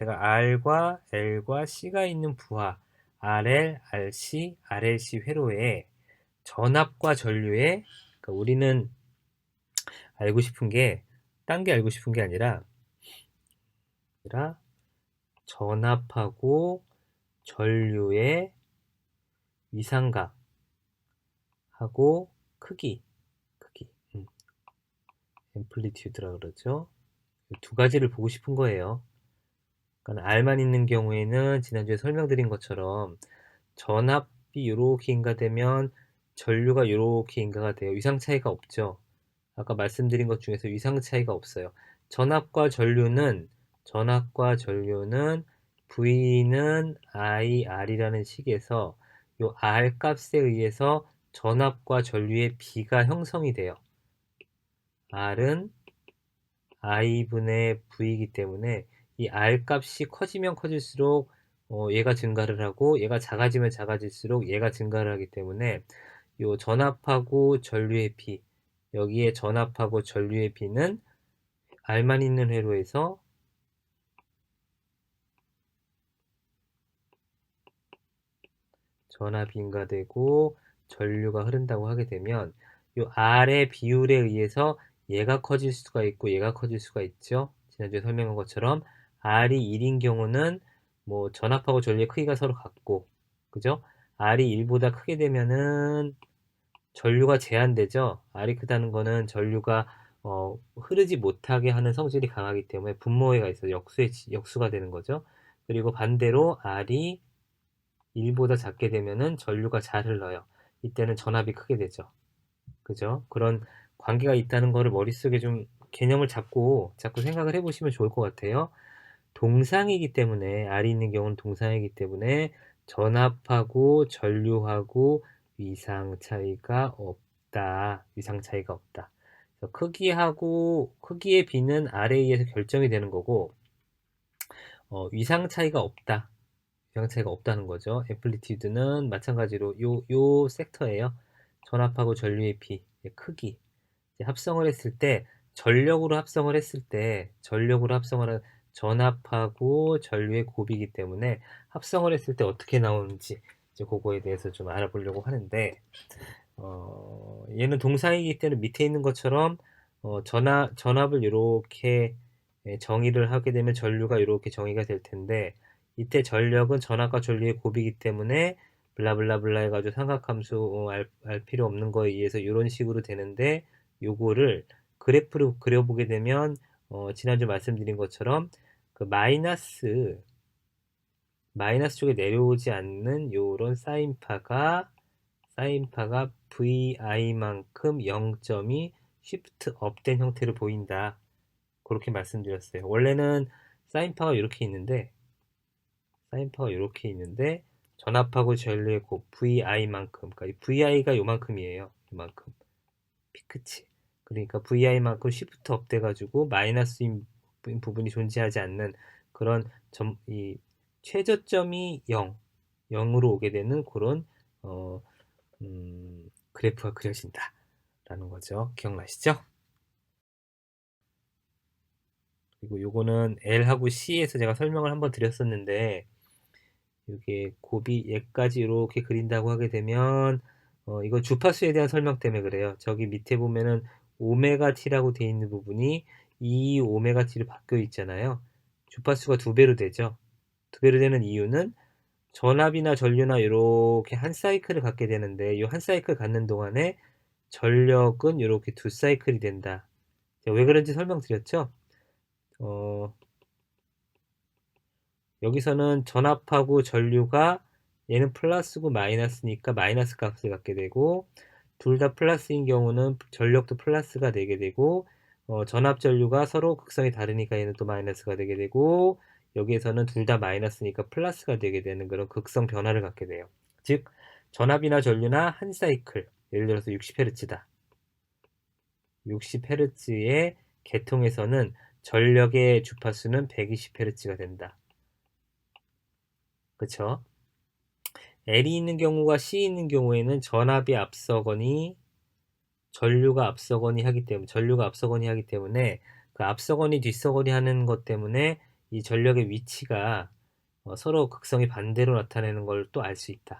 제가 R과 L과 C가 있는 부하 RL, RC, RLC 회로에 전압과 전류에, 그러니까 우리는 알고 싶은 게 딴 게 알고 싶은 게 아니라 전압하고 전류의 위상각하고 크기, 앰플리튜드라 그러죠. 두 가지를 보고 싶은 거예요. 그러니까 R만 있는 경우에는 지난주에 설명드린 것처럼 전압이 이렇게 인가되면 전류가 이렇게 인가가 돼요. 위상 차이가 없죠. 아까 말씀드린 것 중에서 위상 차이가 없어요. 전압과 전류는 V는 IR이라는 식에서 이 R 값에 의해서 전압과 전류의 비가 형성이 돼요. R은 I분의 V이기 때문에 이 R 값이 커지면 커질수록 얘가 증가를 하고, 얘가 작아지면 작아질수록 얘가 증가를 하기 때문에 요 전압하고 전류의 비, 여기에 전압하고 전류의 비는 R만 있는 회로에서 전압이 인가되고 전류가 흐른다고 하게 되면 요 R의 비율에 의해서 얘가 커질 수가 있고 얘가 커질 수가 있죠. 지난주에 설명한 것처럼 R이 1인 경우는 뭐 전압하고 전류의 크기가 서로 같고, 그죠? R이 1보다 크게 되면은 전류가 제한되죠. R이 크다는 거는 전류가 흐르지 못하게 하는 성질이 강하기 때문에 분모회가 있어서 역수가 되는 거죠. 그리고 반대로 R이 1보다 작게 되면은 전류가 잘 흘러요. 이때는 전압이 크게 되죠. 그죠? 그런 관계가 있다는 거를 머릿속에 좀 개념을 잡고 자꾸 생각을 해보시면 좋을 것 같아요. 동상이기 때문에, R이 있는 경우는 동상이기 때문에 전압하고 전류하고 위상 차이가 없다. 크기의 비는 R에 의해서 결정이 되는 거고, 위상 차이가 없다. 위상 차이가 없다는 거죠. 앰플리튜드는 마찬가지로 요 섹터예요. 전압하고 전류의 비, 크기. 합성을 했을 때, 전력으로 합성을 한 전압하고 전류의 곱이기 때문에 합성을 했을 때 어떻게 나오는지 이제 그거에 대해서 좀 알아보려고 하는데, 얘는 동사이기 때문에 밑에 있는 것처럼 전압을 이렇게 정의를 하게 되면 전류가 이렇게 정의가 될 텐데, 이때 전력은 전압과 전류의 곱이기 때문에 블라블라블라 해가지고 삼각함수 알 필요 없는 거에 의해서 이런 식으로 되는데, 요거를 그래프로 그려보게 되면 지난주 말씀드린 것처럼 그 마이너스 쪽에 내려오지 않는 요런 사인파가 VI만큼 0점이 쉬프트 업된 형태로 보인다. 그렇게 말씀드렸어요. 원래는 사인파가 이렇게 있는데 전압하고 전류의 곱 VI만큼, 그러니까 VI가 요만큼이에요. 요만큼. 피크치. 그러니까 VI만큼 쉬프트 업 돼가지고 마이너스인 부분이 존재하지 않는 그런 이 최저점이 0으로 오게 되는 그런 어, 그래프가 그려진다 라는 거죠. 기억나시죠? 그리고 요거는 L하고 C에서 제가 설명을 한번 드렸었는데, 이게 곱이 얘까지 이렇게 그린다고 하게 되면 이거 주파수에 대한 설명 때문에 그래요. 저기 밑에 보면은 오메가 t라고 돼 있는 부분이 이 오메가 t로 바뀌어 있잖아요. 주파수가 두 배로 되죠. 두 배로 되는 이유는 전압이나 전류나 이렇게 한 사이클을 갖게 되는데, 이 한 사이클 갖는 동안에 전력은 이렇게 두 사이클이 된다. 제가 왜 그런지 설명드렸죠? 어, 여기서는 전압하고 전류가 얘는 플러스고 마이너스니까 마이너스 값을 갖게 되고, 둘 다 플러스인 경우는 전력도 플러스가 되게 되고, 전압 전류가 서로 극성이 다르니까 얘는 또 마이너스가 되게 되고, 여기에서는 둘 다 마이너스니까 플러스가 되게 되는 그런 극성 변화를 갖게 돼요. 즉 전압이나 전류나 한 사이클, 예를 들어서 60Hz다. 60Hz의 계통에서는 전력의 주파수는 120Hz가 된다. 그쵸? L이 있는 경우가 C 있는 경우에는 전류가 앞서거니 하기 때문에 그 앞서거니 뒤서거니 하는 것 때문에 이 전력의 위치가 서로 극성이 반대로 나타내는 걸 또 알 수 있다.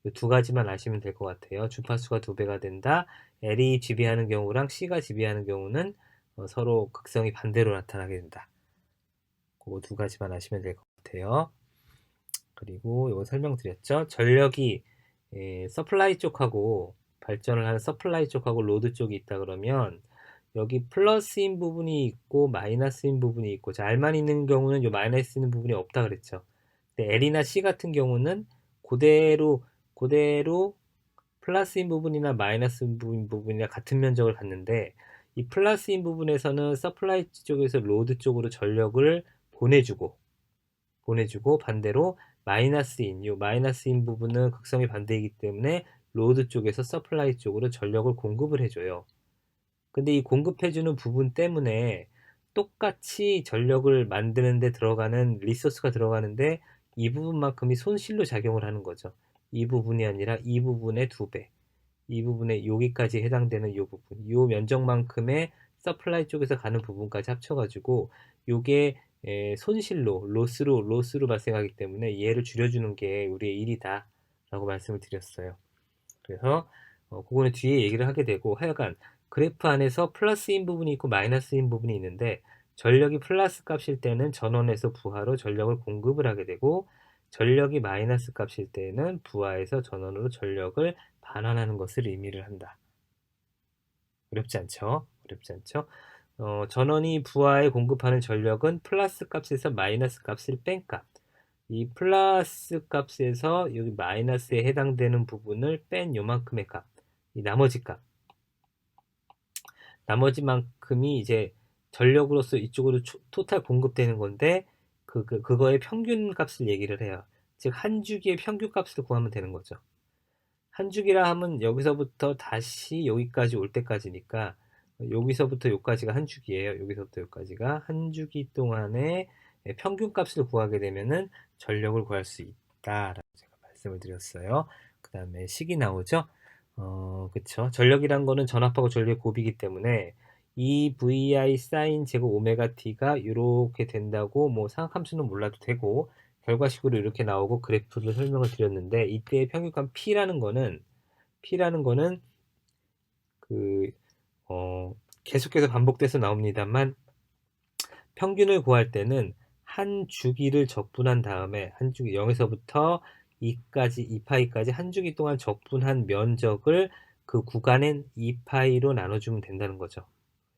이 두 가지만 아시면 될 것 같아요. 주파수가 2배가 된다. L이 지배하는 경우랑 C가 지배하는 경우는 서로 극성이 반대로 나타나게 된다. 그거 두 가지만 아시면 될 것 같아요. 그리고 이거 설명드렸죠. 전력이 서플라이 쪽하고 발전을 하는 서플라이 쪽하고 로드 쪽이 있다 그러면 여기 플러스인 부분이 있고 마이너스인 부분이 있고, 자, R만 있는 경우는 요 마이너스 있는 부분이 없다 그랬죠. 근데 L이나 C 같은 경우는 그대로 플러스인 부분이나 마이너스인 부분이나 같은 면적을 갖는데, 이 플러스인 부분에서는 서플라이 쪽에서 로드 쪽으로 전력을 보내주고 반대로 마이너스인 부분은 극성이 반대이기 때문에 로드 쪽에서 서플라이 쪽으로 전력을 공급을 해줘요. 근데 이 공급해주는 부분 때문에 똑같이 전력을 만드는데 들어가는 리소스가 들어가는데 이 부분만큼이 손실로 작용을 하는 거죠. 이 부분이 아니라 이 부분의 2배. 이 부분에 여기까지 해당되는 이 부분, 이 면적만큼의 서플라이 쪽에서 가는 부분까지 합쳐가지고 요게 로스로 발생하기 때문에 얘를 줄여주는 게 우리의 일이다 라고 말씀을 드렸어요. 그래서 그거는 뒤에 얘기를 하게 되고, 하여간 그래프 안에서 플러스인 부분이 있고 마이너스인 부분이 있는데, 전력이 플러스 값일 때는 전원에서 부하로 전력을 공급을 하게 되고, 전력이 마이너스 값일 때는 부하에서 전원으로 전력을 반환하는 것을 의미를 한다. 어렵지 않죠? 어렵지 않죠? 전원이 부하에 공급하는 전력은 플러스 값에서 마이너스 값을 뺀 값. 이 플러스 값에서 여기 마이너스에 해당되는 부분을 뺀 요만큼의 값. 이 나머지 값. 나머지만큼이 이제 전력으로서 이쪽으로 토탈 공급되는 건데, 그거의 평균 값을 얘기를 해요. 즉, 한 주기의 평균 값을 구하면 되는 거죠. 한 주기라 하면 여기서부터 다시 여기까지 올 때까지니까, 여기서부터 여기까지가 한 주기예요. 여기서부터 여기까지가 한 주기 동안의 평균 값을 구하게 되면은 전력을 구할 수 있다라고 제가 말씀을 드렸어요. 그 다음에 식이 나오죠. 그쵸. 전력이란 거는 전압하고 전류의 곱이기 때문에 이 VI 사인 제곱 오메가 T가 이렇게 된다고 뭐 상함수는 몰라도 되고, 결과식으로 이렇게 나오고 그래프를 설명을 드렸는데, 이때의 평균값 P라는 거는 그 계속해서 반복돼서 나옵니다만, 평균을 구할 때는 한 주기를 적분한 다음에, 한 주기 0에서부터 2파이까지 한 주기 동안 적분한 면적을 그 구간엔 2파이로 나눠주면 된다는 거죠.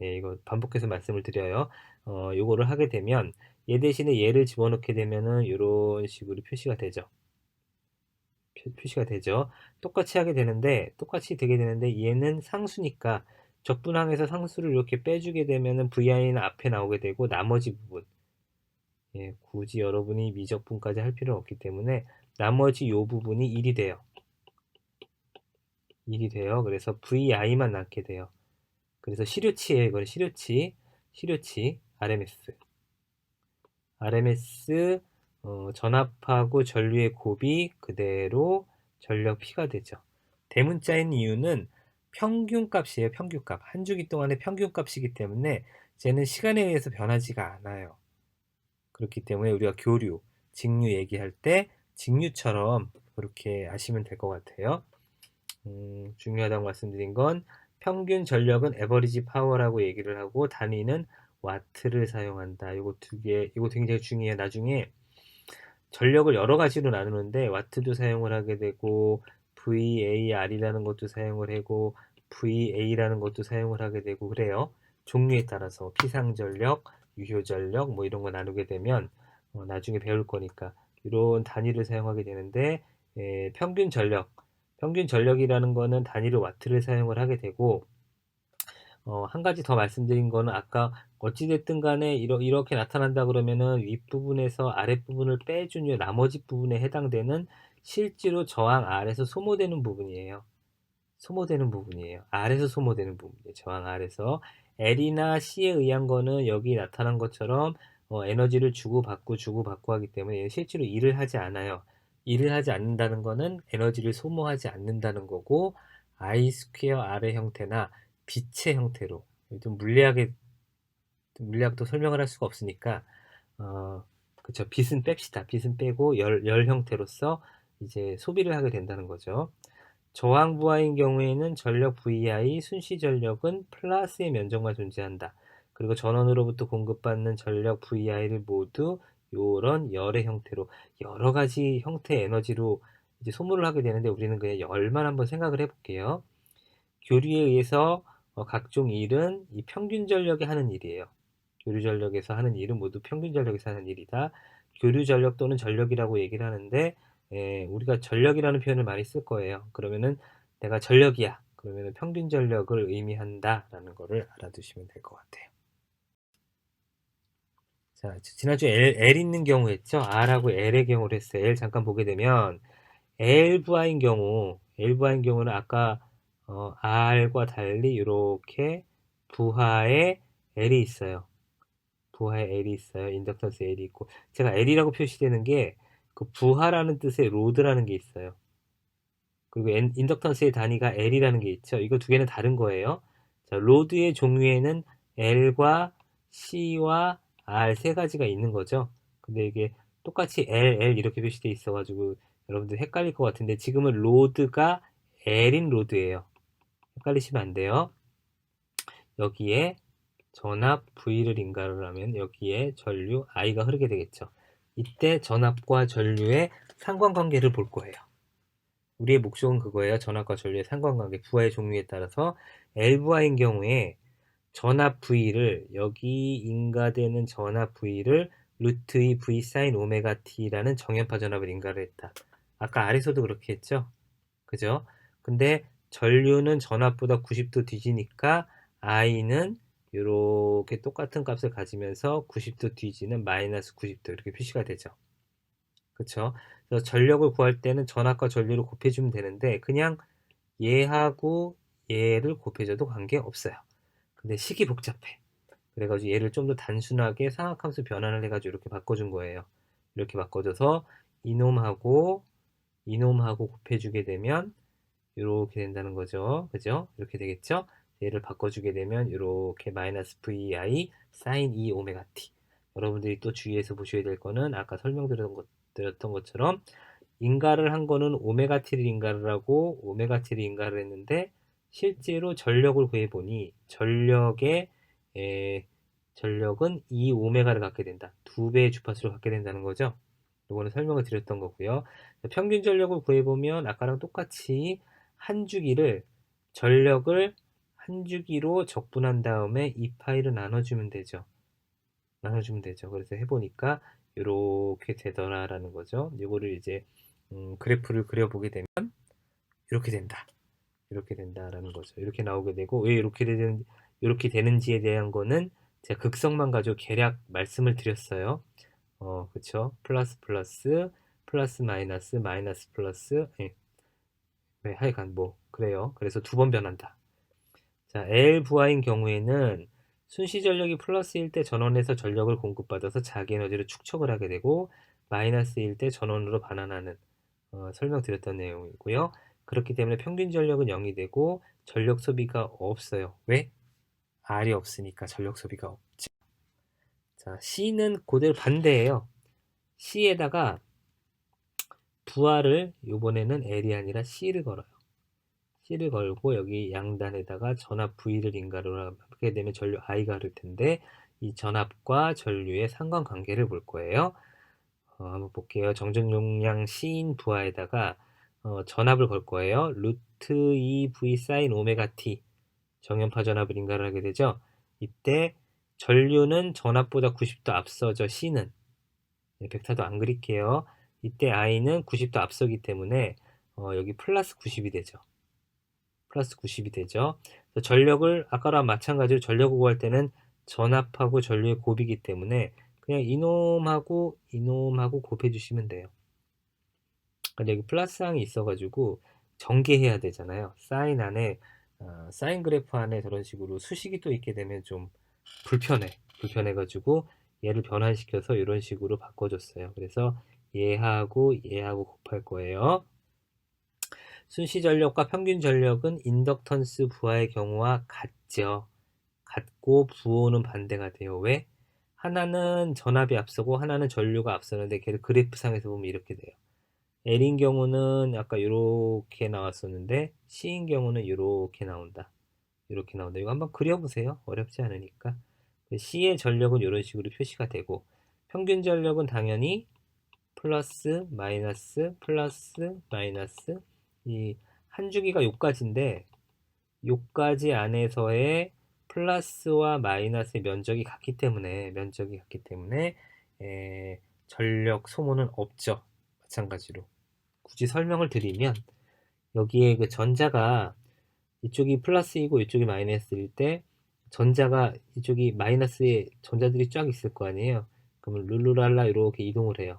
예, 이거 반복해서 말씀을 드려요. 요거를 하게 되면 얘 대신에 얘를 집어넣게 되면은 이런 식으로 표시가 되죠. 똑같이 되게 되는데 얘는 상수니까 적분항에서 상수를 이렇게 빼주게 되면은 VI는 앞에 나오게 되고, 나머지 부분, 예, 굳이 여러분이 미적분까지 할 필요는 없기 때문에 나머지 요 부분이 1이 돼요. 그래서 VI만 남게 돼요. 그래서 시료치예요. 이거는 시료치 RMS 전압하고 전류의 곱이 그대로 전력 P가 되죠. 대문자인 이유는 평균값이에요. 평균값. 한 주기 동안의 평균값이기 때문에 쟤는 시간에 의해서 변하지가 않아요. 그렇기 때문에 우리가 직류 얘기할 때 직류처럼 그렇게 아시면 될 것 같아요. 중요하다고 말씀드린 건, 평균 전력은 에버리지 파워라고 얘기를 하고 단위는 와트를 사용한다. 이거 굉장히 중요해요. 나중에 전력을 여러 가지로 나누는데 와트도 사용을 하게 되고 VAR이라는 것도 사용을 하고 VA라는 것도 사용을 하게 되고 그래요. 종류에 따라서 피상전력, 유효전력 뭐 이런 거 나누게 되면 나중에 배울 거니까 이런 단위를 사용하게 되는데, 평균 전력이라는 거는 단위로 와트를 사용을 하게 되고, 한 가지 더 말씀드린 거는 아까 어찌됐든 간에 이렇게 나타난다 그러면은 윗부분에서 아랫부분을 빼준 나머지 부분에 해당되는 실제로 저항 R에서 소모되는 부분이에요. R에서 소모되는 부분이에요. 저항 R에서. L이나 C에 의한 거는 여기 나타난 것처럼 에너지를 주고받고 하기 때문에 실제로 일을 하지 않아요. 일을 하지 않는다는 거는 에너지를 소모하지 않는다는 거고, I 스퀘어 R의 형태나 빛의 형태로, 좀 물리학도 설명을 할 수가 없으니까 그쵸. 빚은 뺍시다. 빚은 빼고 열 형태로서 이제 소비를 하게 된다는 거죠. 저항 부하인 경우에는 전력 VI, 순시 전력은 플러스의 면적만 존재한다. 그리고 전원으로부터 공급받는 전력 VI를 모두 요런 열의 형태로 여러 가지 형태의 에너지로 이제 소모를 하게 되는데 우리는 그냥 열만 한번 생각을 해볼게요. 교류에 의해서 각종 일은 이 평균 전력이 하는 일이에요. 교류 전력에서 하는 일은 모두 평균 전력에서 하는 일이다. 교류 전력 또는 전력이라고 얘기를 하는데 우리가 전력이라는 표현을 많이 쓸 거예요. 그러면은 내가 전력이야. 그러면은 평균 전력을 의미한다라는 거를 알아두시면 될 것 같아요. 자, 지난주에 L 있는 경우 했죠? R하고 L의 경우를 했어요. L 잠깐 보게 되면 L 부하인 경우는 아까 R과 달리 이렇게 부하에 L이 있어요. 부하에 L이 있어요. 인덕턴스 L이 있고 제가 L이라고 표시되는 게 그 부하라는 뜻의 로드라는 게 있어요. 그리고 인덕턴스의 단위가 L이라는 게 있죠. 이거 두 개는 다른 거예요. 자, 로드의 종류에는 L과 C와 R 세 가지가 있는 거죠. 근데 이게 똑같이 L 이렇게 표시되어 있어가지고 여러분들 헷갈릴 것 같은데 지금은 로드가 L인 로드예요. 헷갈리시면 안 돼요. 여기에 전압 V를 인가를 하면 여기에 전류 I가 흐르게 되겠죠. 이때 전압과 전류의 상관관계를 볼 거예요. 우리의 목적은 그거예요. 전압과 전류의 상관관계, 부하의 종류에 따라서 L부하인 경우에 전압 V를 여기 인가되는 전압 V를 루트 2 V 사인 오메가 T라는 정연파 전압을 인가를 했다. 아까 아래서도 그렇게 했죠? 그죠? 근데 전류는 전압보다 90도 뒤지니까 I는 이렇게 똑같은 값을 가지면서 90도 뒤지는 마이너스 90도 이렇게 표시가 되죠. 그쵸? 그래서 전력을 구할 때는 전압과 전류를 곱해주면 되는데 그냥 얘하고 얘를 곱해줘도 관계없어요. 근데 식이 복잡해. 그래가지고 얘를 좀 더 단순하게 상학함수 변환을 해가지고 이렇게 바꿔준 거예요. 이렇게 바꿔줘서 이놈하고 곱해주게 되면 이렇게 된다는 거죠. 그죠? 이렇게 되겠죠? 얘를 바꿔주게 되면 이렇게 마이너스 VI 사인 2 오메가 T. 여러분들이 또 주의해서 보셔야 될 거는 아까 설명드렸던 것처럼 인가를 한 거는 오메가 T를 인가를 하고 오메가 T를 인가를 했는데 실제로 전력을 구해보니 전력은 2 오메가를 갖게 된다. 2배의 주파수를 갖게 된다는 거죠. 이거는 설명을 드렸던 거고요. 평균 전력을 구해보면 아까랑 똑같이 한 주기를 전력을 한 주기로 적분한 다음에 이 파이를 나눠주면 되죠. 그래서 해보니까 이렇게 되더라라는 거죠. 이거를 이제 그래프를 그려보게 되면 이렇게 된다. 이렇게 된다라는 거죠. 이렇게 나오게 되고 왜 이렇게 되는지에 대한 거는 제가 극성만 가지고 계략 말씀을 드렸어요. 그쵸? 플러스 마이너스 플러스 예. 네, 하여간 뭐 그래요. 그래서 두 번 변한다. 자, L 부하인 경우에는 순시 전력이 플러스일 때 전원에서 전력을 공급받아서 자기 에너지를 축적을 하게 되고 마이너스일 때 전원으로 반환하는 설명드렸던 내용이고요. 그렇기 때문에 평균 전력은 0이 되고 전력 소비가 없어요. 왜? R이 없으니까 전력 소비가 없죠. 자, C는 그대로 반대예요. C에다가 부하를 이번에는 L이 아니라 C를 걸어요. C를 걸고 여기 양단에다가 전압 V를 인가로 하게 되면 전류 I가 흐를 텐데 이 전압과 전류의 상관관계를 볼 거예요. 한번 볼게요. 정전 용량 C인 부하에다가 전압을 걸 거예요. 루트 2 V 사인 오메가 T 정연파 전압을 인가를 하게 되죠. 이때 전류는 전압보다 90도 앞서죠. C는 벡터도 안 그릴게요. 이때 I는 90도 앞서기 때문에 여기 플러스 90이 되죠. 플러스 90이 되죠. 전력을 아까랑 마찬가지로 전력을 구할 때는 전압하고 전류의 곱이기 때문에 그냥 이놈하고 곱해 주시면 돼요. 근데 여기 플러스항이 있어가지고 전개해야 되잖아요. 사인 안에 사인 그래프 안에 저런 식으로 수식이 또 있게 되면 좀 불편해가지고 얘를 변환시켜서 이런 식으로 바꿔줬어요. 그래서 얘하고 곱할 거예요. 순시 전력과 평균 전력은 인덕턴스 부하의 경우와 같죠. 같고 부호는 반대가 돼요. 왜? 하나는 전압이 앞서고 하나는 전류가 앞서는데 걔를 그래프상에서 보면 이렇게 돼요. L인 경우는 아까 이렇게 나왔었는데 C인 경우는 이렇게 나온다. 이렇게 나온다. 이거 한번 그려보세요. 어렵지 않으니까. C의 전력은 이런 식으로 표시가 되고 평균 전력은 당연히 플러스 마이너스 플러스 마이너스 이 한 주기가 요까지인데 요까지 안에서의 플러스와 마이너스의 면적이 같기 때문에 전력 소모는 없죠. 마찬가지로 굳이 설명을 드리면 여기에 그 전자가 이쪽이 플러스이고 이쪽이 마이너스일 때 전자가 이쪽이 마이너스에 전자들이 쫙 있을 거 아니에요. 그러면 룰루랄라 이렇게 이동을 해요.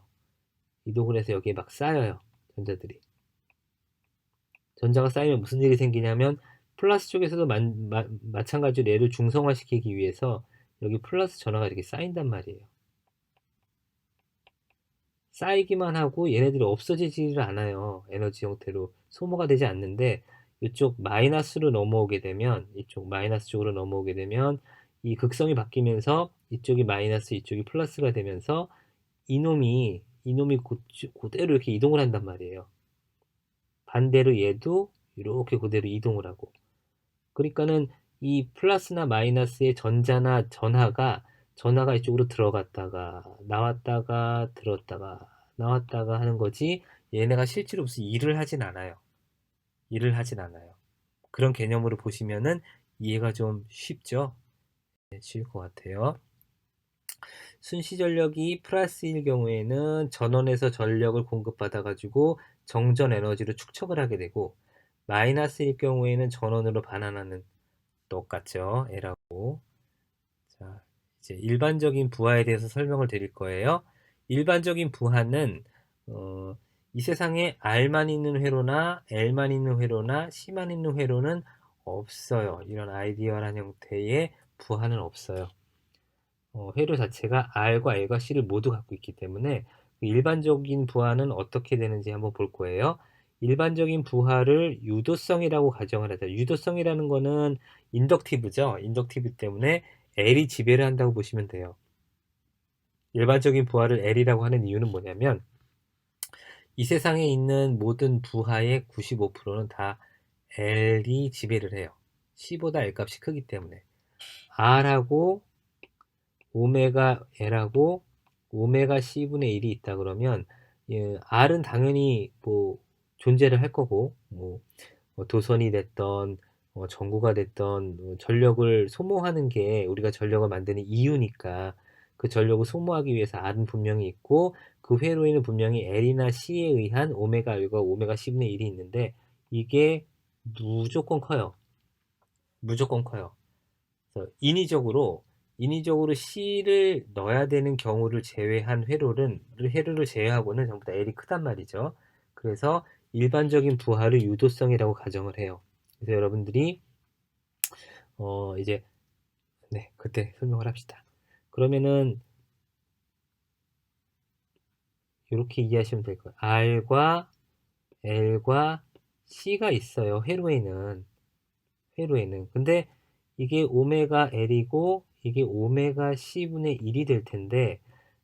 이동을 해서 여기에 막 쌓여요. 전자들이. 전자가 쌓이면 무슨 일이 생기냐면 플러스 쪽에서도 마찬가지로 얘를 중성화시키기 위해서 여기 플러스 전화가 이렇게 쌓인단 말이에요. 쌓이기만 하고 얘네들이 없어지지를 않아요. 에너지 형태로 소모가 되지 않는데 이쪽 마이너스로 넘어오게 되면 이쪽 마이너스 쪽으로 넘어오게 되면 이 극성이 바뀌면서 이쪽이 마이너스 이쪽이 플러스가 되면서 이놈이 그대로 이렇게 이동을 한단 말이에요. 반대로 얘도 이렇게 그대로 이동을 하고 그러니까는 이 플러스나 마이너스의 전하가 이쪽으로 들어갔다가 나왔다가 들었다가 나왔다가 하는 거지 얘네가 실제로 무슨 일을 하진 않아요. 그런 개념으로 보시면은 이해가 좀 쉽죠? 네, 쉬울 것 같아요. 순시 전력이 플러스일 경우에는 전원에서 전력을 공급받아 가지고 정전 에너지로 축적을 하게 되고 마이너스일 경우에는 전원으로 반환하는 똑같죠. L하고. 자, 이제 일반적인 부하에 대해서 설명을 드릴 거예요. 일반적인 부하는 이 세상에 R만 있는 회로나 L만 있는 회로나 C만 있는 회로는 없어요. 이런 아이디얼한 형태의 부하는 없어요. 회로 자체가 R과 L과 C를 모두 갖고 있기 때문에 일반적인 부하는 어떻게 되는지 한번 볼 거예요. 일반적인 부하를 유도성이라고 가정을 하죠. 유도성이라는 거는 인덕티브죠. 인덕티브 때문에 L이 지배를 한다고 보시면 돼요. 일반적인 부하를 L이라고 하는 이유는 뭐냐면 이 세상에 있는 모든 부하의 95%는 다 L이 지배를 해요. C보다 L 값이 크기 때문에 R하고 오메가 L하고 오메가 C분의 1이 있다 그러면 R은 당연히 뭐 존재를 할 거고 뭐 도선이 됐던 전구가 됐던 전력을 소모하는 게 우리가 전력을 만드는 이유니까 그 전력을 소모하기 위해서 R은 분명히 있고 그 회로에는 분명히 L이나 C에 의한 오메가 L과 오메가 C분의 1이 있는데 이게 무조건 커요. 무조건 커요. 그래서 인위적으로 C를 넣어야 되는 경우를 제외한 회로를 제외하고는 전부 다 L이 크단 말이죠. 그래서 일반적인 부하를 유도성이라고 가정을 해요. 그래서 여러분들이 이제 네, 그때 설명을 합시다. 그러면은 이렇게 이해하시면 될 거예요. R과 L과 C가 있어요. 회로에는. 근데 이게 오메가 L이고 이게 오메가 C분의 1이 될 텐데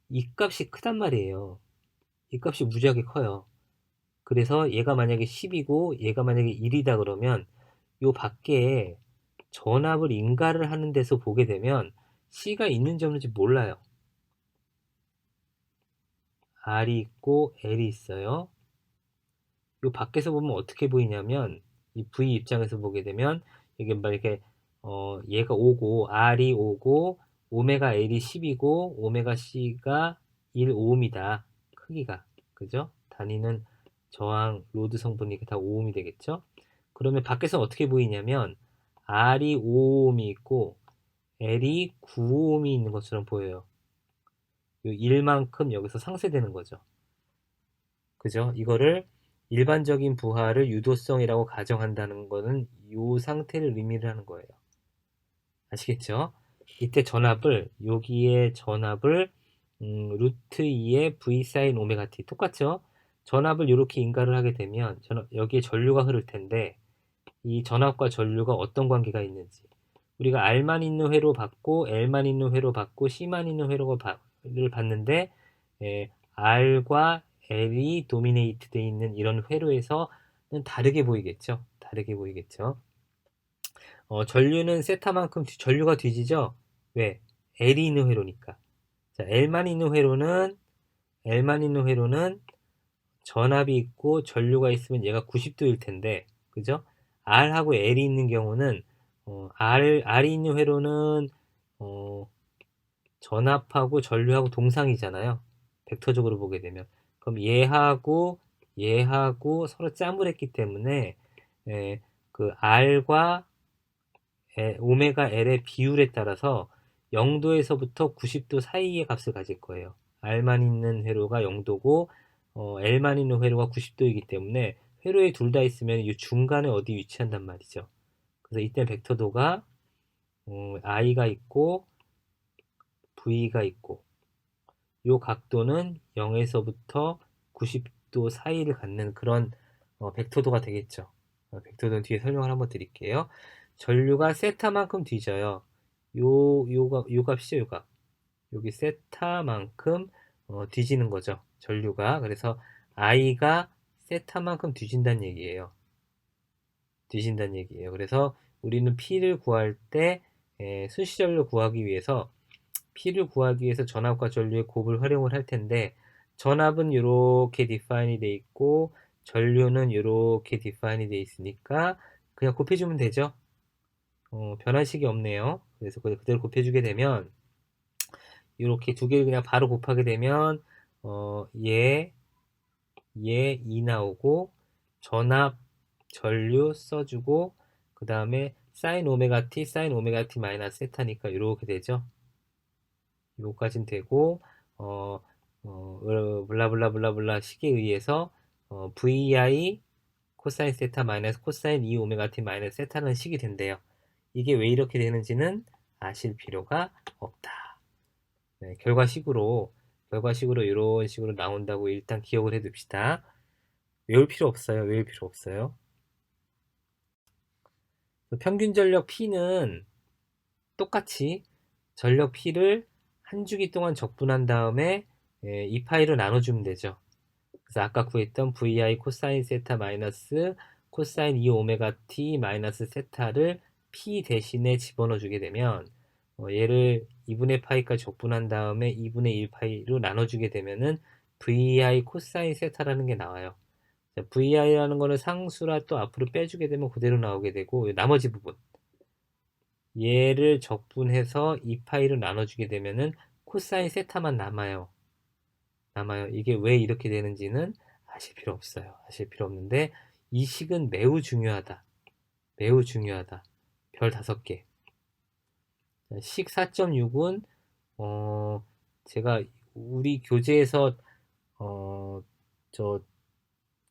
이 값이 크단 말이에요. 이 값이 무지하게 커요. 그래서 얘가 만약에 10이고 얘가 만약에 1이다 그러면 요 밖에 전압을 인가를 하는 데서 보게 되면 C가 있는지 없는지 몰라요. R이 있고 L이 있어요. 요 밖에서 보면 어떻게 보이냐면 이 V 입장에서 보게 되면 이게 막 이렇게 얘가 5고 R이 5고 오메가 L이 10이고 오메가 C가 1오음이다. 크기가. 그죠? 단위는 저항 로드 성분이 다 5ohm이 되겠죠? 그러면 밖에서 어떻게 보이냐면 R이 5ohm이 있고 L이 9ohm이 있는 것처럼 보여요. 이 1만큼 여기서 상쇄되는 거죠. 그죠? 이거를 일반적인 부하를 유도성이라고 가정한다는 거는 이 상태를 의미를 하는 거예요. 아시겠죠? 이때 여기에 전압을 루트 2의 V 사인 오메가 t 똑같죠? 전압을 이렇게 인가를 하게 되면 여기에 전류가 흐를 텐데 이 전압과 전류가 어떤 관계가 있는지 우리가 R만 있는 회로 받고 L만 있는 회로 받고 C만 있는 회로를 봤는데 R과 L이 도미네이트 돼 있는 이런 회로에서는 다르게 보이겠죠. 다르게 보이겠죠. 전류는 세타만큼 전류가 뒤지죠. 왜? L이 있는 회로니까. 자, L만 있는 회로는 전압이 있고 전류가 있으면 얘가 90도일 텐데, 그죠? R하고 L이 있는 경우는 R이 있는 회로는 전압하고 전류하고 동상이잖아요. 벡터적으로 보게 되면. 그럼 얘하고 서로 짬을 했기 때문에 그 R과 오메가 L의 비율에 따라서 0도에서부터 90도 사이의 값을 가질 거예요. R만 있는 회로가 0도고 L만 있는 회로가 90도이기 때문에 회로에 둘 다 있으면 이 중간에 어디 위치한단 말이죠. 그래서 이때 벡터도가 I가 있고 V가 있고 이 각도는 0에서부터 90도 사이를 갖는 그런 벡터도가 되겠죠. 벡터도는 뒤에 설명을 한번 드릴게요. 전류가 세타만큼 뒤져요. 요 값이죠, 요 값. 여기 세타만큼 뒤지는 거죠. 전류가. 그래서 I가 세타만큼 뒤진다는 얘기예요. 뒤진다는 얘기예요. 그래서 우리는 P를 구할 때 순시전류 구하기 위해서 전압과 전류의 곱을 활용을 할 텐데, 전압은 이렇게 디파인이 돼 있고 전류는 이렇게 디파인이 돼 있으니까 그냥 곱해주면 되죠. 변환식이 없네요. 그래서 그대로 곱해주게 되면 이렇게 두 개를 그냥 바로 곱하게 되면 얘 2 나오고 전압 전류 써주고 그 다음에 사인 오메가 t 마이너스 세타니까 이렇게 되죠. 요거까진 되고 블라블라블라블라 식에 의해서 vi 코사인 세타 마이너스 코사인 2 오메가 t 마이너스 세타는 식이 된대요. 이게 왜 이렇게 되는지는 아실 필요가 없다. 네, 결과식으로 이런 식으로 나온다고 일단 기억을 해 둡시다. 외울 필요 없어요. 평균 전력 P는 똑같이 전력 P를 한 주기 동안 적분한 다음에 2파이로 나눠주면 되죠. 그래서 아까 구했던 vi 코사인 세타 마이너스 코사인 2 오메가 t 마이너스 세타를 P 대신에 집어넣어 주게 되면 얘를 2분의 파이까지 적분한 다음에 2분의 1파이로 나눠주게 되면은 vi 코사인 세타라는 게 나와요. vi라는 거는 상수라 또 앞으로 빼주게 되면 그대로 나오게 되고 나머지 부분 얘를 적분해서 2파이로 나눠주게 되면은 코사인 세타만 남아요. 이게 왜 이렇게 되는지는 아실 필요 없어요. 아실 필요 없는데 이 식은 매우 중요하다. 별 5개. 식 4.6은 제가 우리 교재에서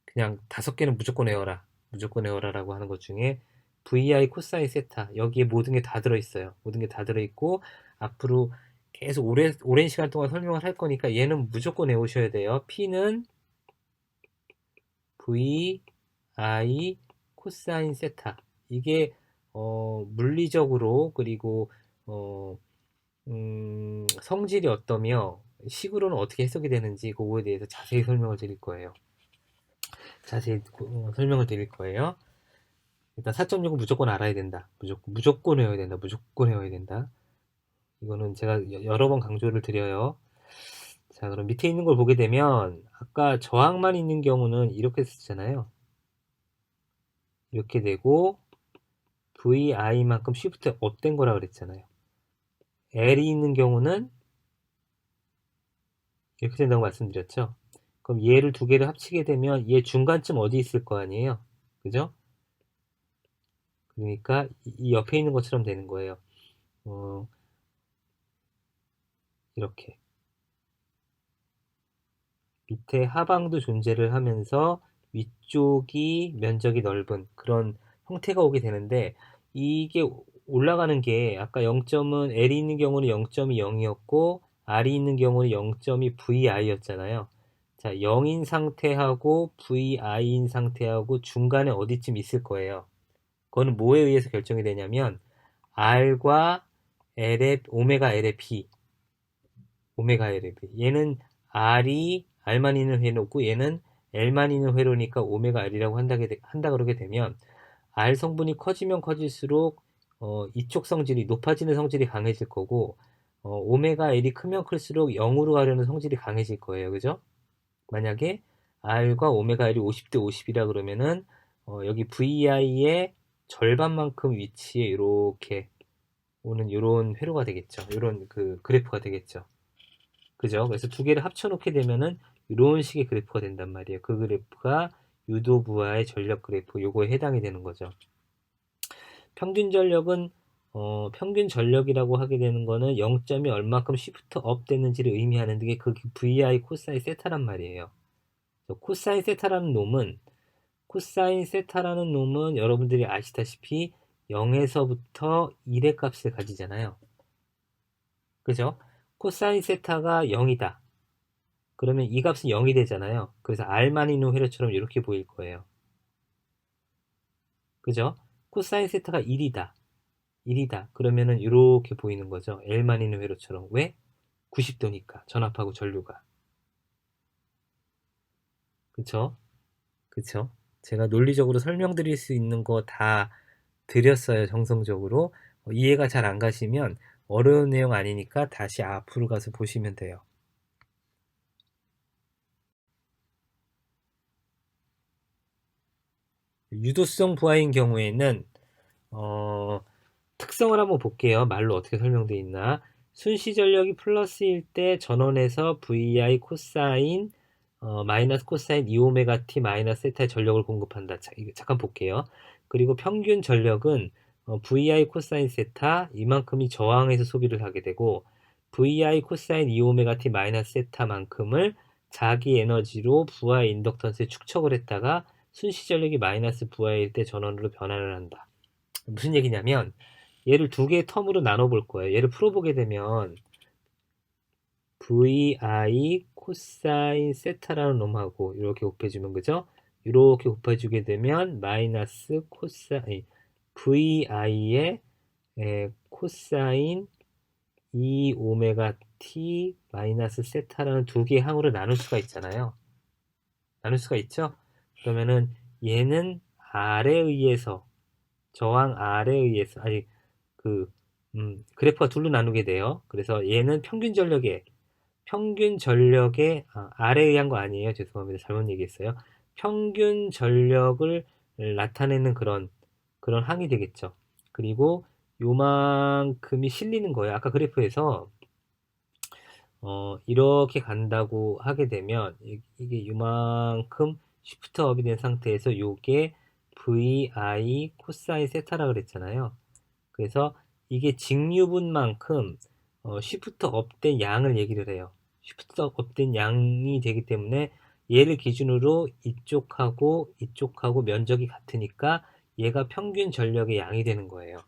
그냥 5개는 무조건 외워라라고 하는 것 중에 vi 코사인 세타 여기에 모든 게 다 들어있어요. 모든 게 다 들어있고 앞으로 계속 오랜 시간 동안 설명을 할 거니까 얘는 무조건 외우셔야 돼요. P는 vi 코사인 세타 이게 물리적으로 그리고 성질이 어떠며 식으로는 어떻게 해석이 되는지 그거에 대해서 자세히 설명을 드릴 거예요. 일단 4.6은 무조건 알아야 된다. 무조건 외워야 된다. 이거는 제가 여러 번 강조를 드려요. 자, 그럼 밑에 있는 걸 보게 되면 아까 저항만 있는 경우는 이렇게 쓰잖아요. 이렇게 되고 VI만큼 쉬프트 업된 거라 그랬잖아요. L이 있는 경우는 이렇게 된다고 말씀드렸죠. 그럼 얘를 두 개를 합치게 되면 얘 중간쯤 어디 있을 거 아니에요. 그죠? 그러니까 이 옆에 있는 것처럼 되는 거예요. 이렇게 밑에 하방도 존재를 하면서 위쪽이 면적이 넓은 그런 형태가 오게 되는데 이게 올라가는 게 아까 0점은 L이 있는 경우는 0점이 0이었고 R이 있는 경우는 0점이 VI였잖아요. 자, 0인 상태하고 VI인 상태하고 중간에 어디쯤 있을 거예요. 그거는 뭐에 의해서 결정이 되냐면 R과 L의 오메가 L의 B, 오메가 L의 B. 얘는 R이 R만 있는 회로고 얘는 L만 있는 회로니까 오메가 L이라고 한다 그러게 되면 R 성분이 커지면 커질수록 이쪽 성질이 높아지는 성질이 강해질 거고 오메가 L이 크면 클수록 0으로 가려는 성질이 강해질 거예요. 그죠? 만약에 R과 오메가 L이 50대 50이라 그러면은 여기 VI의 절반만큼 위치에 이렇게 오는 이런 회로가 되겠죠. 이런 그 그래프가 되겠죠. 그죠? 그래서 두 개를 합쳐놓게 되면은 이런 식의 그래프가 된단 말이에요. 그 그래프가 유도부하의 전력 그래프 요거에 해당이 되는 거죠. 평균 전력은 평균 전력이라고 하게 되는 거는 0점이 얼마큼 시프트 업 됐는지를 의미하는 게 그 VI 코사인 세타란 말이에요. 코사인 세타라는 놈은 여러분들이 아시다시피 0에서부터 1의 값을 가지잖아요. 그죠? 코사인 세타가 0이다. 그러면 이 값은 0이 되잖아요. 그래서 R만 있는 회로처럼 이렇게 보일 거예요. 그죠? 코사인 세타가 1이다. 그러면은 이렇게 보이는 거죠. L만 있는 회로처럼. 왜? 90도니까. 전압하고 전류가. 그쵸? 그쵸? 제가 논리적으로 설명드릴 수 있는 거 다 드렸어요. 정성적으로. 이해가 잘 안 가시면 어려운 내용 아니니까 다시 앞으로 가서 보시면 돼요. 유도성 부하인 경우에는 특성을 한번 볼게요. 말로 어떻게 설명되어 있나. 순시 전력이 플러스일 때 전원에서 VI 코사인 마이너스 코사인 2오메가 t 마이너스 세타의 전력을 공급한다. 자, 이거 잠깐 볼게요. 그리고 평균 전력은 VI 코사인 세타 이만큼이 저항에서 소비를 하게 되고 VI 코사인 2오메가 t 마이너스 세타만큼을 자기 에너지로 부하의 인덕턴스에 축적을 했다가 순시 전력이 마이너스 부하일 때 전원으로 변환을 한다. 무슨 얘기냐면 얘를 두 개의 텀으로 나눠 볼 거예요. 얘를 풀어보게 되면 VI 코사인 세타라는 놈하고 이렇게 곱해주면 그죠? 이렇게 곱해주게 되면 마이너스 코사인 VI의 코사인 2 오메가 t 마이너스 세타라는 두 개의 항으로 나눌 수가 있잖아요. 나눌 수가 있죠? 그러면은 얘는 R에 의해서 저항 R에 의해서 아니 그래프가 둘로 나누게 돼요. 그래서 얘는 R에 의한 거 아니에요. 죄송합니다. 잘못 얘기했어요. 평균 전력을 나타내는 그런 항이 되겠죠. 그리고 요만큼이 실리는 거예요. 아까 그래프에서 이렇게 간다고 하게 되면 이게 요만큼 시프트 업이 된 상태에서 요게 VI 코사인 세타라 그랬잖아요. 그래서 이게 직류분만큼 시프트 업된 양을 얘기를 해요. 시프트 업된 양이 되기 때문에 얘를 기준으로 이쪽하고 면적이 같으니까 얘가 평균 전력의 양이 되는 거예요.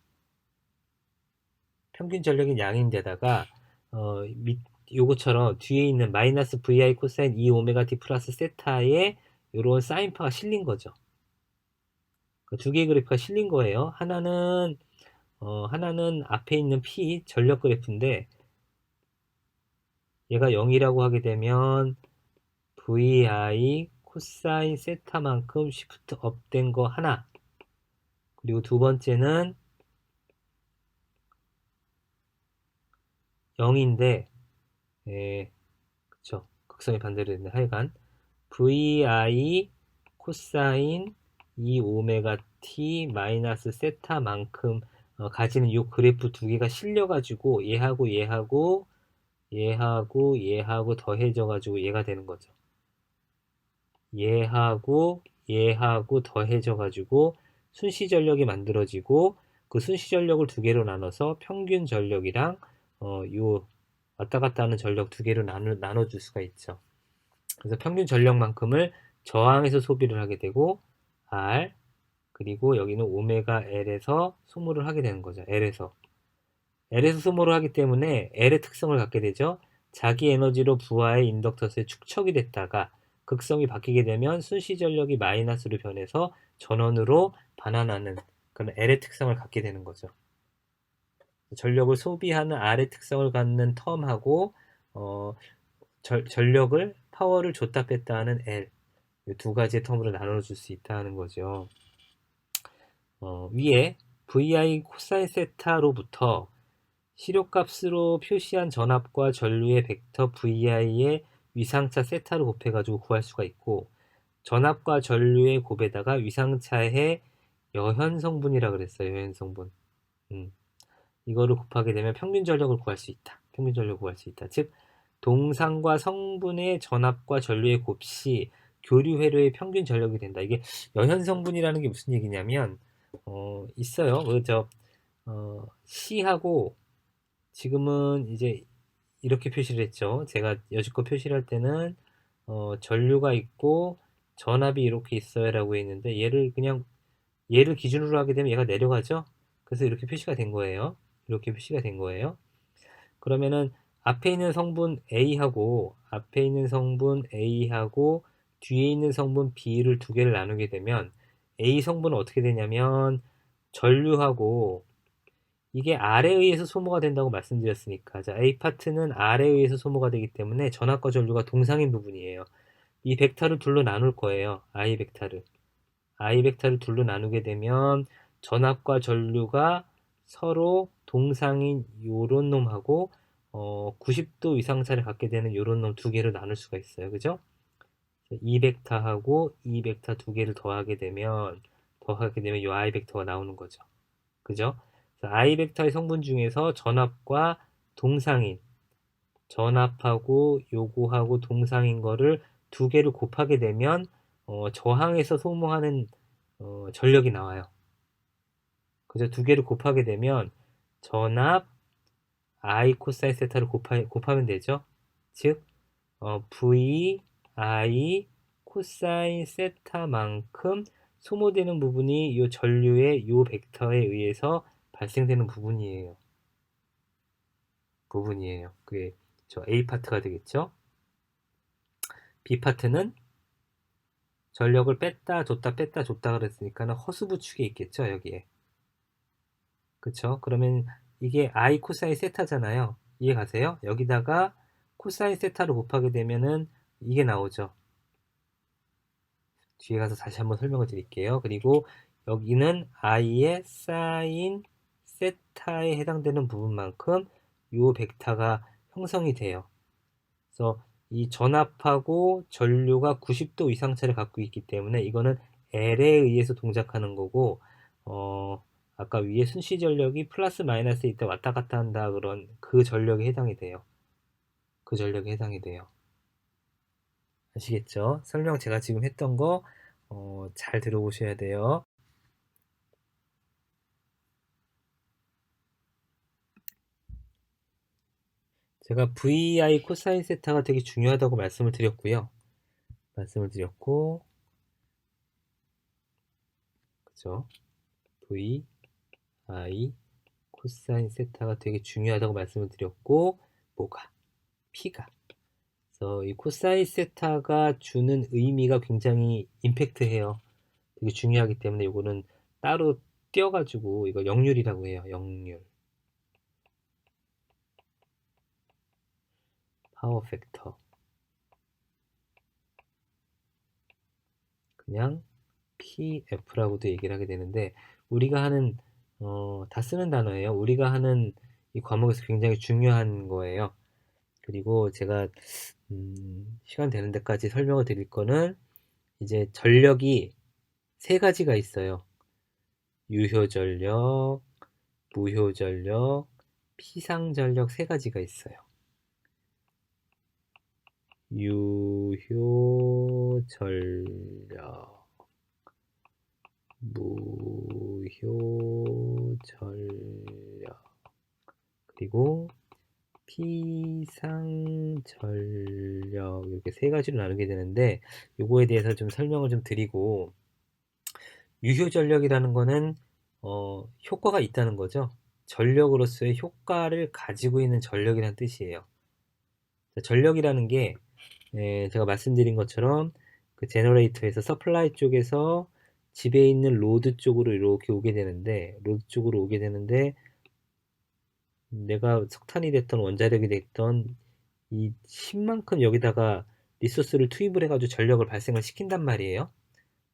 평균 전력의 양인데다가 요거처럼 뒤에 있는 마이너스 VI 코사인 2 오메가 t 플러스 세타에 요런 사인파가 실린 거죠. 두 개의 그래프가 실린 거예요. 하나는 앞에 있는 P 전력 그래프인데 얘가 0이라고 하게 되면 VI 코사인 세타만큼 시프트 업된 거 하나, 그리고 두 번째는 0인데 그쵸, 극성이 반대로 됐네. 하여간 VI 코사인 2 오메가 t 마이너스 세타만큼 가지는 이 그래프 두 개가 실려가지고 얘하고 더해져가지고 얘가 되는 거죠. 얘하고 더해져가지고 순시 전력이 만들어지고 그 순시 전력을 두 개로 나눠서 평균 전력이랑 요 왔다 갔다 하는 전력 두 개로 나눠줄 수가 있죠. 그래서 평균 전력만큼을 저항에서 소비를 하게 되고 R, 그리고 여기는 오메가 L에서 소모를 하게 되는 거죠. L에서 소모를 하기 때문에 L의 특성을 갖게 되죠. 자기 에너지로 부하의 인덕턴스에 축적이 됐다가 극성이 바뀌게 되면 순시 전력이 마이너스로 변해서 전원으로 반환하는 그런 L의 특성을 갖게 되는 거죠. 전력을 소비하는 R의 특성을 갖는 텀하고 전력을 파워를 줬다 뺐다 하는 L 이 두 가지의 텀으로 나눠줄 수 있다는 거죠. 위에 VI 코사인 세타로부터 시료값으로 표시한 전압과 전류의 벡터 VI의 위상차 세타를 곱해가지고 구할 수가 있고 전압과 전류의 곱에다가 위상차의 여현 성분이라 그랬어요. 여현 성분. 이거를 곱하게 되면 평균 전력을 구할 수 있다. 평균 전력을 구할 수 있다. 즉 동상과 성분의 전압과 전류의 곱시 교류 회로의 평균 전력이 된다. 이게 여현 성분이라는 게 무슨 얘기냐면 있어요. C하고 지금은 이제 이렇게 표시를 했죠. 제가 여지껏 표시를 할 때는 전류가 있고 전압이 이렇게 있어요라고 했는데 얘를 기준으로 하게 되면 얘가 내려가죠. 그래서 이렇게 표시가 된 거예요. 이렇게 표시가 된 거예요. 그러면은 앞에 있는 성분 A하고 뒤에 있는 성분 B를 두 개를 나누게 되면 A 성분은 어떻게 되냐면 전류하고 이게 R에 의해서 소모가 된다고 말씀드렸으니까 자, A 파트는 R에 의해서 소모가 되기 때문에 전압과 전류가 동상인 부분이에요. 이 벡터를 둘로 나눌 거예요. I 벡터를 둘로 나누게 되면 전압과 전류가 서로 동상인 요런 놈하고 90도 위상차를 갖게 되는 요런 놈 두 개를 나눌 수가 있어요. 그죠? 이 벡터하고 이 벡터 두 개를 더하게 되면 요 I 벡터가 나오는 거죠. 그죠? I 벡터의 성분 중에서 전압하고 요거하고 동상인 거를 두 개를 곱하게 되면 저항에서 소모하는 전력이 나와요. 그래서 두 개를 곱하게 되면 전압 I 코사인 세타를 곱하면 되죠. 즉 V I 코사인 세타만큼 소모되는 부분이 이 전류의 이 벡터에 의해서 발생되는 부분이에요. 그게 저 A 파트가 되겠죠. B 파트는 전력을 뺐다 줬다 그랬으니까 허수부축에 있겠죠. 여기에. 그쵸? 그러면 이게 I 코사인 세타잖아요. 이해 가세요? 여기다가 코사인 세타를 곱하게 되면은 이게 나오죠. 뒤에 가서 다시 한번 설명을 드릴게요. 그리고 여기는 I의 사인 세타에 해당되는 부분만큼 이 벡터가 형성이 돼요. 그래서 이 전압하고 전류가 90도 이상차를 갖고 있기 때문에 이거는 L에 의해서 동작하는 거고 아까 위에 순시 전력이 플러스 마이너스에 있다 왔다 갔다 한다 그런 그 전력에 해당이 돼요. 아시겠죠? 설명 제가 지금 했던 거 잘 들어보셔야 돼요. 제가 VI 코사인 세타가 되게 중요하다고 말씀을 드렸고 그죠? VI 코사인 세타가 되게 중요하다고 말씀을 드렸고 P가 그래서 이 코사인 세타가 주는 의미가 굉장히 임팩트해요. 되게 중요하기 때문에 이거는 따로 띄어가지고 이거 역률이라고 해요. 역률. 파워 팩터. 그냥 PF라고도 얘기를 하게 되는데 우리가 하는 다 쓰는 단어예요. 우리가 하는 이 과목에서 굉장히 중요한 거예요. 그리고 제가 시간 되는 데까지 설명을 드릴 거는 이제 전력이 세 가지가 있어요. 유효전력, 무효전력, 피상전력 세 가지가 있어요. 유효전력, 무효전력, 그리고 피상전력 이렇게 세 가지로 나누게 되는데 요거에 대해서 좀 설명을 좀 드리고 유효전력이라는 거는 효과가 있다는 거죠. 전력으로서의 효과를 가지고 있는 전력이라는 뜻이에요. 전력이라는 게 제가 말씀드린 것처럼 그 제너레이터에서 서플라이 쪽에서 집에 있는 로드 쪽으로 이렇게 오게 되는데 내가 석탄이 됐던 원자력이 됐던 이 힘만큼 여기다가 리소스를 투입을 해가지고 전력을 발생을 시킨단 말이에요.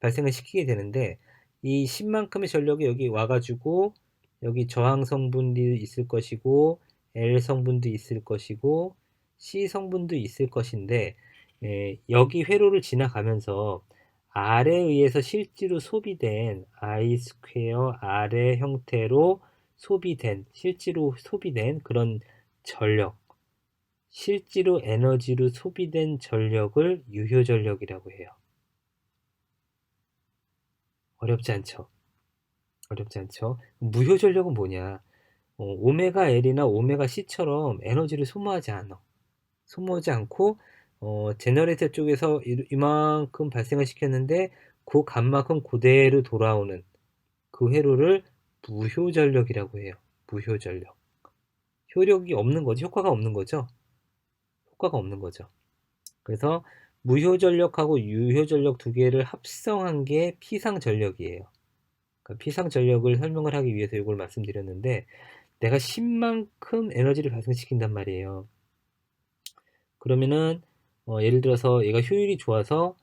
발생을 시키게 되는데 이 10만큼의 전력이 여기 와가지고 여기 저항 성분도 있을 것이고 L 성분도 있을 것이고 C 성분도 있을 것인데 여기 회로를 지나가면서 R에 의해서 실제로 소비된 I 스퀘어 R의 형태로 실제로 소비된 그런 전력, 실제로 에너지로 소비된 전력을 유효전력이라고 해요. 어렵지 않죠? 어렵지 않죠? 무효전력은 뭐냐? 오메가 L이나 오메가 C처럼 에너지를 소모하지 않아. 소모하지 않고 제너레이터 쪽에서 이만큼 발생을 시켰는데 그 값만큼 그대로 돌아오는 그 회로를 무효전력이라고 해요. 무효전력. 효력이 없는 거죠. 효과가 없는 거죠. 효과가 없는 거죠. 그래서 무효전력하고 유효전력 두 개를 합성한 게 피상전력이에요. 그러니까 피상전력을 설명을 하기 위해서 이걸 말씀드렸는데 내가 10만큼 에너지를 발생시킨단 말이에요. 그러면은 예를 들어서 얘가 효율이 좋아서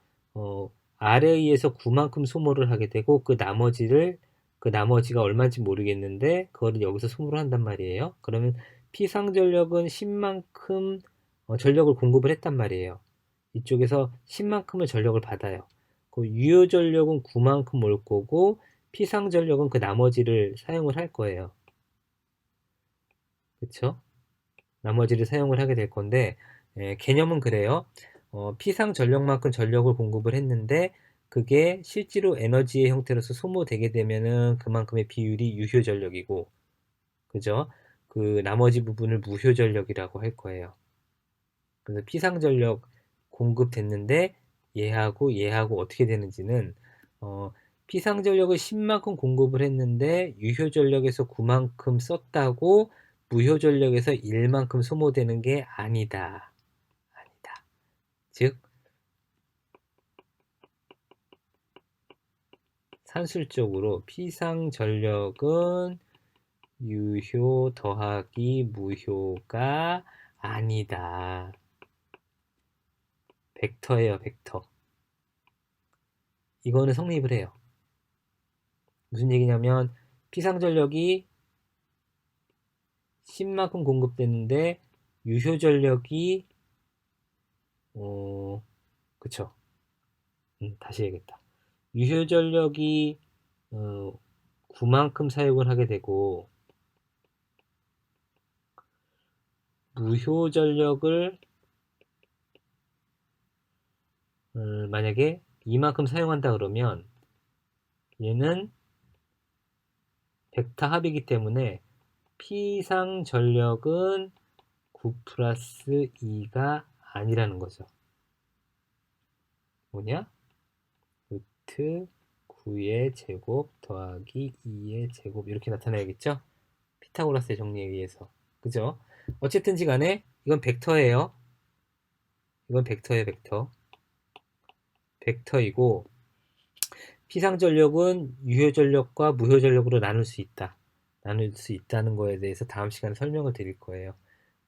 R에 의해서 9만큼 소모를 하게 되고 그 나머지가 얼마인지 모르겠는데 그거를 여기서 소모를 한단 말이에요. 그러면 피상전력은 10만큼 전력을 공급을 했단 말이에요. 이쪽에서 10만큼의 전력을 받아요. 그 유효전력은 9만큼 올 거고 피상전력은 그 나머지를 사용을 할 거예요. 그쵸? 나머지를 사용을 하게 될 건데 개념은 그래요. 피상전력만큼 전력을 공급을 했는데 그게 실제로 에너지의 형태로서 소모되게 되면은 그만큼의 비율이 유효전력이고 그죠? 그 나머지 부분을 무효전력이라고 할 거예요. 그래서 피상전력 공급됐는데 얘하고 어떻게 되는지는 피상전력을 10만큼 공급을 했는데 유효전력에서 9만큼 썼다고 무효전력에서 1만큼 소모되는 게 아니다. 아니다. 즉 산술적으로 피상전력은 유효 더하기 무효가 아니다. 벡터예요, 벡터. 이거는 성립을 해요. 무슨 얘기냐면 피상전력이 10만큼 공급됐는데 유효전력이 그쵸. 다시 해야겠다. 유효전력이 9만큼 사용을 하게 되고 무효전력을 만약에 이만큼 사용한다 그러면 얘는 벡터 합이기 때문에 피상전력은 9 플러스 2가 아니라는 거죠. 뭐냐? 루트 9의 제곱 더하기 2의 제곱 이렇게 나타나야겠죠? 피타고라스의 정리에 의해서. 그죠? 어쨌든지 간에 이건 벡터예요. 이건 벡터예요, 벡터. 벡터이고 피상전력은 유효전력과 무효전력으로 나눌 수 있다. 나눌 수 있다는 거에 대해서 다음 시간에 설명을 드릴 거예요.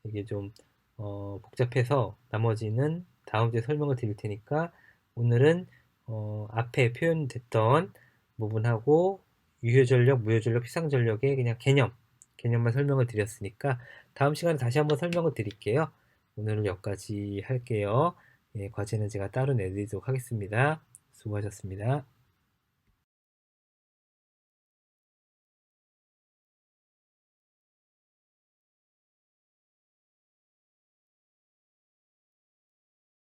이게 좀 복잡해서 나머지는 다음 주에 설명을 드릴 테니까 오늘은 앞에 표현됐던 부분하고 유효전력, 무효전력, 피상전력의 그냥 개념만 설명을 드렸으니까 다음 시간에 다시 한번 설명을 드릴게요. 오늘은 여기까지 할게요. 예, 과제는 제가 따로 내드리도록 하겠습니다. 수고하셨습니다.